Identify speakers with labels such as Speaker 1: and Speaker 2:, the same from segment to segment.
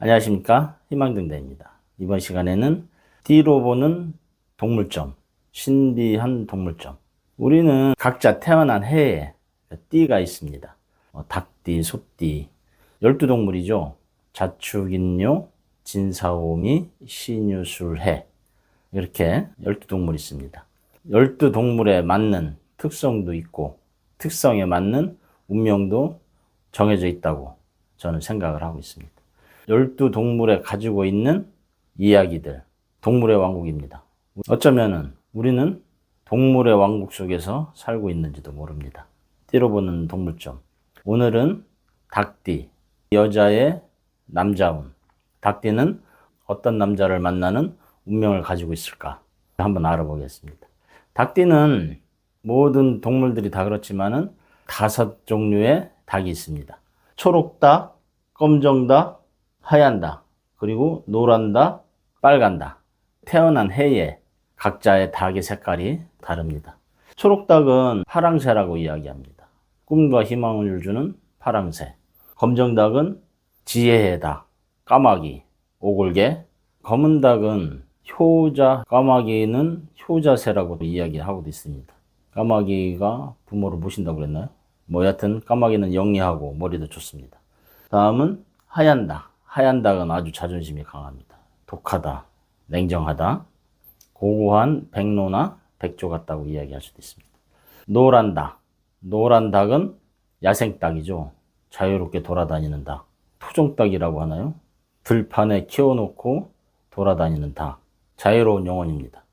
Speaker 1: 안녕하십니까, 희망등대입니다. 이번 시간에는 띠로 보는 동물점, 신비한 동물점. 우리는 각자 태어난 해에 띠가 있습니다. 닭띠, 소띠, 12동물이죠. 자축인묘, 진사오미, 신유술해, 이렇게 12동물이 있습니다. 12동물에 맞는 특성도 있고 특성에 맞는 운명도 정해져 있다고 저는 생각을 하고 있습니다. 12동물에 가지고 있는 이야기들, 동물의 왕국입니다. 어쩌면은 우리는 동물의 왕국 속에서 살고 있는지도 모릅니다. 띠로 보는 동물점. 오늘은 닭띠, 여자의 남자운. 닭띠는 어떤 남자를 만나는 운명을 가지고 있을까? 한번 알아보겠습니다. 닭띠는 모든 동물들이 다 그렇지만은 5종류의 닭이 있습니다. 초록닭, 검정닭, 하얀 닭, 그리고 노란 닭, 빨간 닭. 태어난 해에 각자의 닭의 색깔이 다릅니다. 초록닭은 파랑새라고 이야기합니다. 꿈과 희망을 주는 파랑새. 검정닭은 지혜의 닭, 까마귀, 오골개. 검은 닭은 효자, 까마귀는 효자새라고 이야기하고도 있습니다. 까마귀가 부모를 모신다고 그랬나요? 여하튼 까마귀는 영리하고 머리도 좋습니다. 다음은 하얀 닭. 하얀 닭은 아주 자존심이 강합니다. 독하다, 냉정하다, 고고한 백로나 백조 같다고 이야기할 수도 있습니다. 노란 닭. 노란 닭은 야생닭이죠. 자유롭게 돌아다니는 닭. 토종닭이라고 하나요? 들판에 키워놓고 돌아다니는 닭. 자유로운 영혼입니다.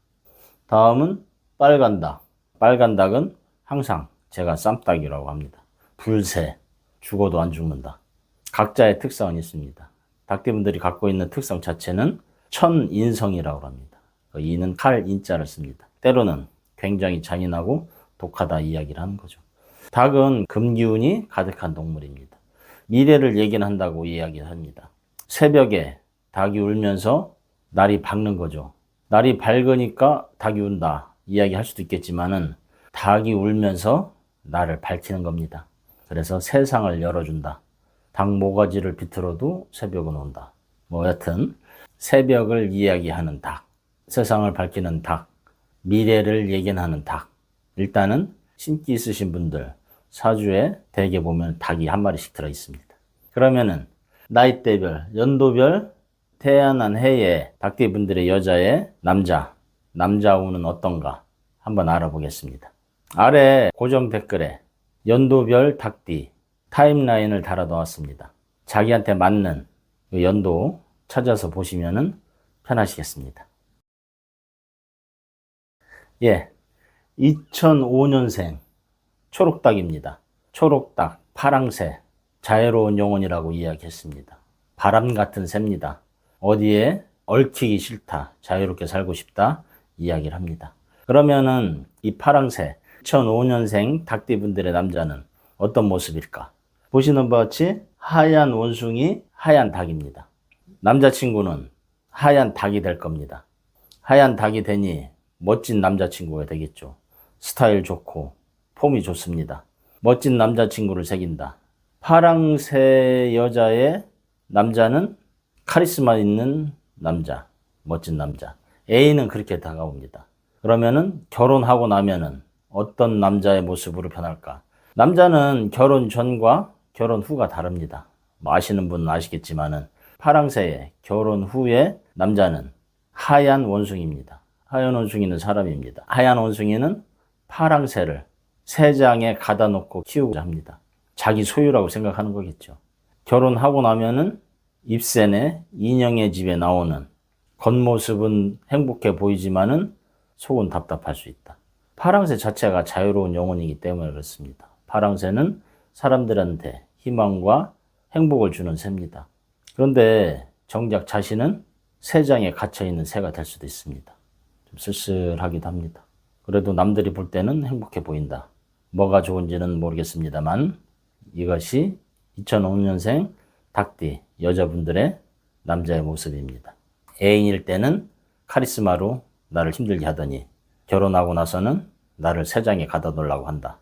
Speaker 1: 다음은 빨간 닭. 빨간 닭은 항상 제가 쌈닭이라고 합니다. 불새, 죽어도 안 죽는다. 각자의 특성은 있습니다. 닭띠분들이 갖고 있는 특성 자체는 천인성이라고 합니다. 이는 칼, 인자를 씁니다. 때로는 굉장히 잔인하고 독하다 이야기를 하는 거죠. 닭은 금기운이 가득한 동물입니다. 미래를 예견한다고 이야기합니다. 새벽에 닭이 울면서 날이 밝는 거죠. 날이 밝으니까 닭이 운다 이야기할 수도 있겠지만은 닭이 울면서 날을 밝히는 겁니다. 그래서 세상을 열어준다. 닭 모가지를 비틀어도 새벽은 온다. 여하튼 새벽을 이야기하는 닭, 세상을 밝히는 닭, 미래를 예견하는 닭. 일단은 신기 있으신 분들 사주에 대개 보면 닭이 한 마리씩 들어있습니다. 그러면은 나이대별, 연도별, 태어난 해에 닭띠 분들의 여자의 남자운은 어떤가 한번 알아보겠습니다. 아래 고정 댓글에 연도별 닭띠 타임라인을 달아 놓았습니다. 자기한테 맞는 그 연도 찾아서 보시면은 편하시겠습니다. 2005년생 초록닭입니다. 초록닭, 파랑새, 자애로운 영혼이라고 이야기했습니다. 바람 같은 새입니다. 어디에 얽히기 싫다, 자유롭게 살고 싶다 이야기를 합니다. 그러면은 이 파랑새 2005년생 닭띠분들의 남자는 어떤 모습일까? 보시는 바와 같이 하얀 원숭이, 하얀 닭입니다. 남자친구는 하얀 닭이 될 겁니다. 하얀 닭이 되니 멋진 남자친구가 되겠죠. 스타일 좋고 폼이 좋습니다. 멋진 남자친구를 새긴다. 파랑새 여자의 남자는 카리스마 있는 남자, 멋진 남자. 애인은 그렇게 다가옵니다. 그러면은 결혼하고 나면은 어떤 남자의 모습으로 변할까? 남자는 결혼 전과 결혼 후가 다릅니다. 아시는 분은 아시겠지만은 파랑새의 결혼 후에 남자는 하얀 원숭이입니다. 하얀 원숭이는 사람입니다. 하얀 원숭이는 파랑새를 새장에 가다 놓고 키우고자 합니다. 자기 소유라고 생각하는 거겠죠. 결혼하고 나면은 입새내 인형의 집에 나오는 겉모습은 행복해 보이지만은 속은 답답할 수 있다. 파랑새 자체가 자유로운 영혼이기 때문에 그렇습니다. 파랑새는 사람들한테 희망과 행복을 주는 새입니다. 그런데 정작 자신은 새장에 갇혀있는 새가 될 수도 있습니다. 좀 쓸쓸하기도 합니다. 그래도 남들이 볼 때는 행복해 보인다. 뭐가 좋은지는 모르겠습니다만 이것이 2005년생 닭띠 여자분들의 남자의 모습입니다. 애인일 때는 카리스마로 나를 힘들게 하더니 결혼하고 나서는 나를 새장에 가다 놓으려고 한다.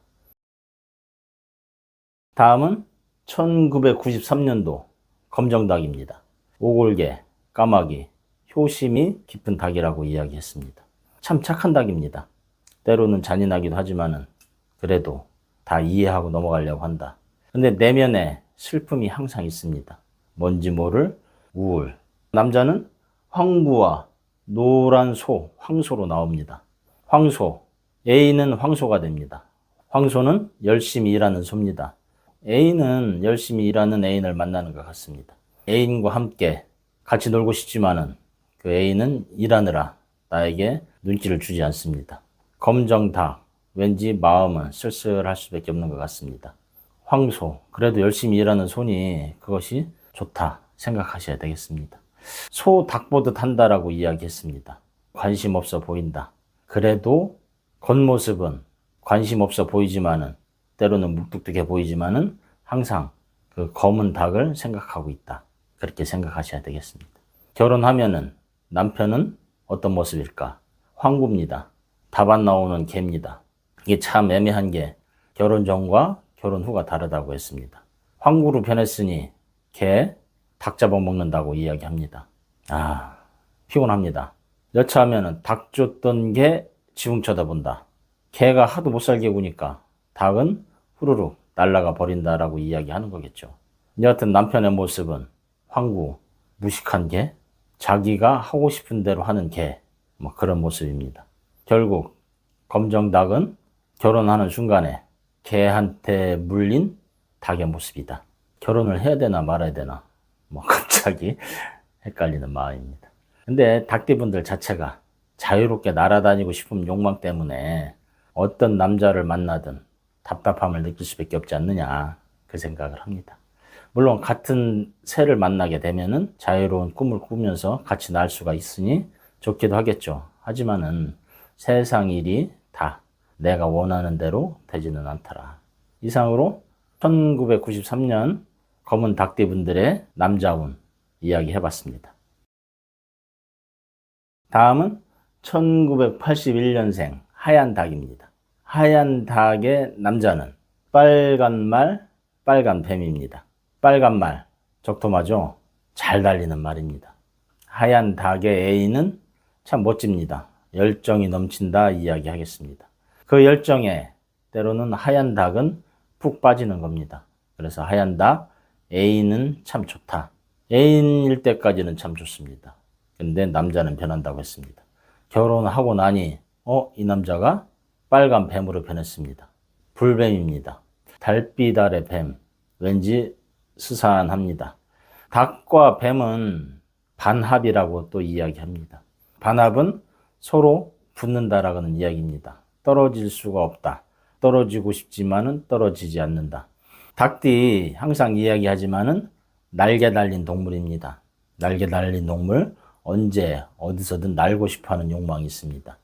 Speaker 1: 다음은 1993년도 검정닭입니다. 오골개, 까마귀, 효심이 깊은 닭이라고 이야기했습니다. 참 착한 닭입니다. 때로는 잔인하기도 하지만은 그래도 다 이해하고 넘어가려고 한다. 근데 내면에 슬픔이 항상 있습니다. 뭔지 모를 우울. 남자는 황구와 노란 소, 황소로 나옵니다. 황소, A는 황소가 됩니다. 황소는 열심히 일하는 소입니다. A는 열심히 일하는 애인을 만나는 것 같습니다. 애인과 함께 같이 놀고 싶지만은 그 애인은 일하느라 나에게 눈길을 주지 않습니다. 검정닭, 왠지 마음은 쓸쓸할 수밖에 없는 것 같습니다. 황소, 그래도 열심히 일하는 손이 그것이 좋다 생각하셔야 되겠습니다. 소 닭보듯 한다라고 이야기했습니다. 관심 없어 보인다. 그래도 겉모습은 관심 없어 보이지만은 때로는 묵뚝뚝해 보이지만은 항상 그 검은 닭을 생각하고 있다. 그렇게 생각하셔야 되겠습니다. 결혼하면은 남편은 어떤 모습일까? 황구입니다. 답 안 나오는 개입니다. 이게 참 애매한 게 결혼 전과 결혼 후가 다르다고 했습니다. 황구로 변했으니 개, 닭 잡아먹는다고 이야기합니다. 피곤합니다. 여차하면은 닭 쫓던 개 지붕 쳐다본다. 개가 하도 못 살게 구니까 닭은 후루룩 날아가 버린다라고 이야기하는 거겠죠. 여하튼 남편의 모습은 황구, 무식한 개, 자기가 하고 싶은 대로 하는 개, 그런 모습입니다. 결국 검정닭은 결혼하는 순간에 개한테 물린 닭의 모습이다. 결혼을 해야 되나 말아야 되나 갑자기 헷갈리는 마음입니다. 근데 닭띠분들 자체가 자유롭게 날아다니고 싶은 욕망 때문에 어떤 남자를 만나든 답답함을 느낄 수밖에 없지 않느냐 그 생각을 합니다. 물론 같은 새를 만나게 되면은 자유로운 꿈을 꾸면서 같이 날 수가 있으니 좋기도 하겠죠. 하지만은 세상 일이 다 내가 원하는 대로 되지는 않더라. 이상으로 1993년 검은 닭띠분들의 남자운 이야기 해봤습니다. 다음은 1981년생 하얀 닭입니다. 하얀 닭의 남자는 빨간 말, 빨간 뱀입니다. 빨간 말, 적토마죠? 잘 달리는 말입니다. 하얀 닭의 애인은 참 멋집니다. 열정이 넘친다 이야기하겠습니다. 그 열정에 때로는 하얀 닭은 푹 빠지는 겁니다. 그래서 하얀 닭, 애인은 참 좋다. 애인일 때까지는 참 좋습니다. 근데 남자는 변한다고 했습니다. 결혼하고 나니 이 남자가 빨간 뱀으로 변했습니다. 불뱀입니다. 달빛 아래 뱀, 왠지 스산합니다. 닭과 뱀은 반합이라고 또 이야기합니다. 반합은 서로 붙는다라는 이야기입니다. 떨어질 수가 없다. 떨어지고 싶지만은 떨어지지 않는다. 닭띠 항상 이야기하지만은 날개 달린 동물입니다. 날개 달린 동물, 언제 어디서든 날고 싶어하는 욕망이 있습니다.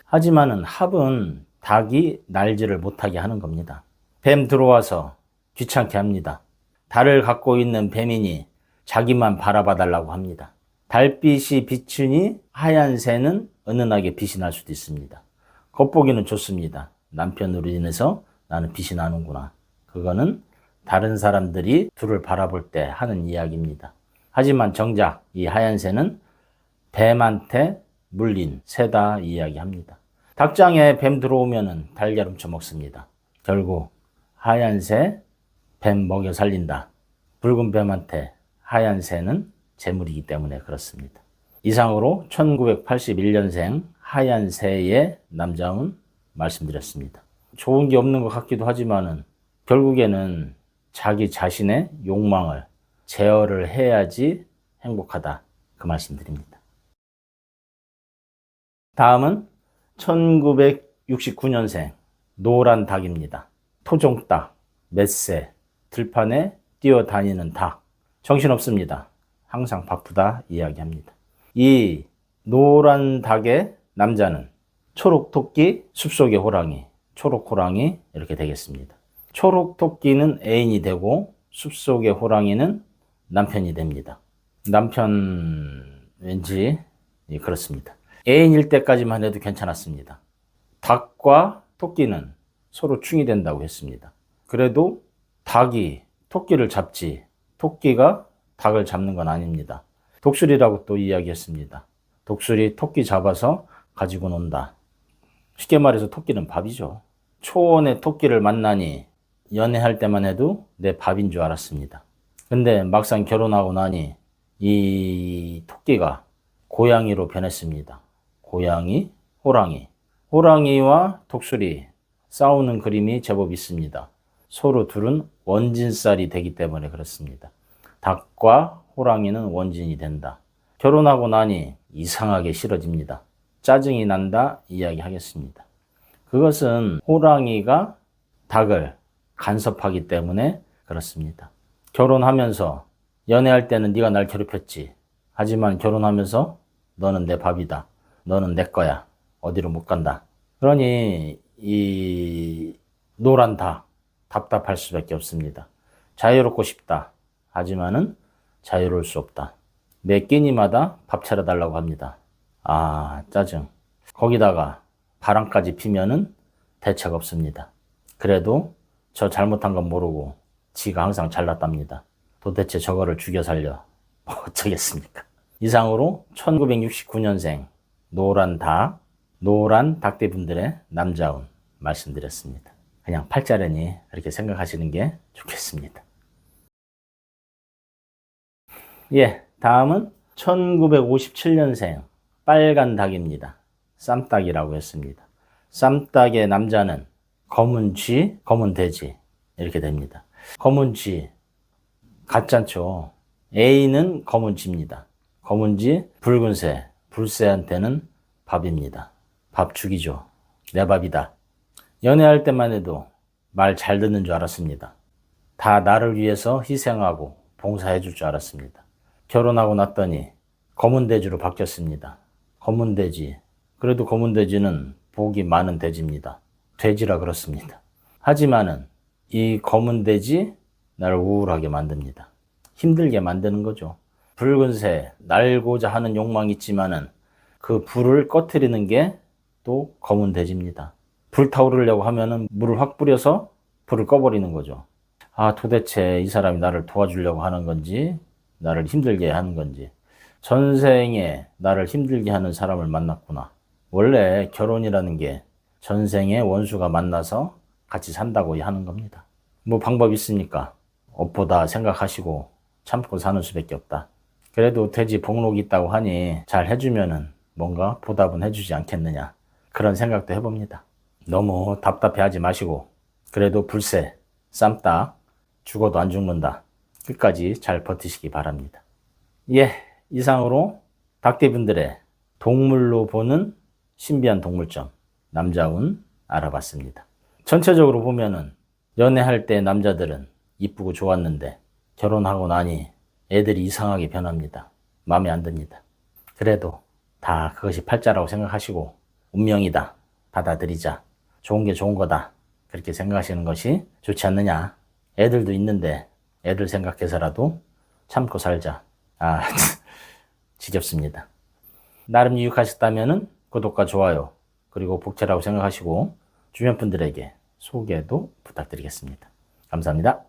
Speaker 1: 하지만은 합은 닭이 날지를 못하게 하는 겁니다. 뱀 들어와서 귀찮게 합니다. 달을 갖고 있는 뱀이니 자기만 바라봐 달라고 합니다. 달빛이 비추니 하얀 새는 은은하게 빛이 날 수도 있습니다. 겉보기는 좋습니다. 남편으로 인해서 나는 빛이 나는구나. 그거는 다른 사람들이 둘을 바라볼 때 하는 이야기입니다. 하지만 정작 이 하얀 새는 뱀한테 물린 새다 이야기합니다. 닭장에 뱀 들어오면은 달걀 훔쳐 먹습니다. 결국 하얀 새, 뱀 먹여 살린다. 붉은 뱀한테 하얀 새는 재물이기 때문에 그렇습니다. 이상으로 1981년생 하얀 새의 남자운 말씀드렸습니다. 좋은 게 없는 것 같기도 하지만은 결국에는 자기 자신의 욕망을 제어를 해야지 행복하다. 그 말씀드립니다. 다음은 1969년생 노란 닭입니다. 토종닭, 멧새, 들판에 뛰어다니는 닭. 정신없습니다. 항상 바쁘다 이야기합니다. 이 노란 닭의 남자는 초록토끼, 숲속의 호랑이, 초록호랑이 이렇게 되겠습니다. 초록토끼는 애인이 되고 숲속의 호랑이는 남편이 됩니다. 남편 왠지 그렇습니다. 애인일 때까지만 해도 괜찮았습니다. 닭과 토끼는 서로 충이 된다고 했습니다. 그래도 닭이 토끼를 잡지 토끼가 닭을 잡는 건 아닙니다. 독수리라고 또 이야기했습니다. 독수리 토끼 잡아서 가지고 논다. 쉽게 말해서 토끼는 밥이죠. 초원에 토끼를 만나니 연애할 때만 해도 내 밥인 줄 알았습니다. 근데 막상 결혼하고 나니 이 토끼가 고양이로 변했습니다. 고양이, 호랑이. 호랑이와 독수리 싸우는 그림이 제법 있습니다. 서로 둘은 원진살이 되기 때문에 그렇습니다. 닭과 호랑이는 원진이 된다. 결혼하고 나니 이상하게 싫어집니다. 짜증이 난다 이야기하겠습니다. 그것은 호랑이가 닭을 간섭하기 때문에 그렇습니다. 결혼하면서 연애할 때는 네가 날 괴롭혔지. 하지만 결혼하면서 너는 내 밥이다. 너는 내 거야. 어디로 못 간다. 그러니 이 노란 닭 답답할 수밖에 없습니다. 자유롭고 싶다. 하지만은 자유로울 수 없다. 매 끼니마다 밥 차려달라고 합니다. 아, 짜증. 거기다가 바람까지 피면은 대책 없습니다. 그래도 저 잘못한 건 모르고 지가 항상 잘났답니다. 도대체 저거를 죽여 살려 어쩌겠습니까? 이상으로 1969년생 노란 닭대분들의 남자운 말씀드렸습니다. 그냥 팔자래니 그렇게 생각하시는 게 좋겠습니다. 예, 다음은 1957년생 빨간 닭입니다. 쌈닭이라고 했습니다. 쌈닭의 남자는 검은 쥐, 검은 돼지 이렇게 됩니다. 검은 쥐 가짜죠. A는 검은 쥐입니다. 검은 쥐, 붉은 새, 불새한테는 밥입니다. 밥 죽이죠. 내 밥이다. 연애할 때만 해도 말 잘 듣는 줄 알았습니다. 다 나를 위해서 희생하고 봉사해 줄 줄 알았습니다. 결혼하고 났더니 검은 돼지로 바뀌었습니다. 검은 돼지. 그래도 검은 돼지는 복이 많은 돼지입니다. 돼지라 그렇습니다. 하지만은 이 검은 돼지 나를 우울하게 만듭니다. 힘들게 만드는 거죠. 붉은 새, 날고자 하는 욕망이 있지만은 그 불을 꺼트리는 게 또 검은 돼지입니다. 불타오르려고 하면은 물을 확 뿌려서 불을 꺼버리는 거죠. 아, 도대체 이 사람이 나를 도와주려고 하는 건지, 나를 힘들게 하는 건지. 전생에 나를 힘들게 하는 사람을 만났구나. 원래 결혼이라는 게 전생에 원수가 만나서 같이 산다고 하는 겁니다. 뭐 방법 있습니까? 업보다 생각하시고 참고 사는 수밖에 없다. 그래도 돼지 복록이 있다고 하니 잘 해주면은 뭔가 보답은 해주지 않겠느냐. 그런 생각도 해봅니다. 너무 답답해하지 마시고 그래도 불새, 쌈딱 죽어도 안 죽는다. 끝까지 잘 버티시기 바랍니다. 예, 이상으로 닭대분들의 동물로 보는 신비한 동물점 남자운 알아봤습니다. 전체적으로 보면은 연애할 때 남자들은 이쁘고 좋았는데 결혼하고 나니 애들이 이상하게 변합니다. 마음에 안 듭니다. 그래도 다 그것이 팔자라고 생각하시고 운명이다. 받아들이자. 좋은 게 좋은 거다. 그렇게 생각하시는 것이 좋지 않느냐. 애들도 있는데 애들 생각해서라도 참고 살자. 아, 지겹습니다. 나름 유익하셨다면 구독과 좋아요 그리고 복채라고 생각하시고 주변 분들에게 소개도 부탁드리겠습니다. 감사합니다.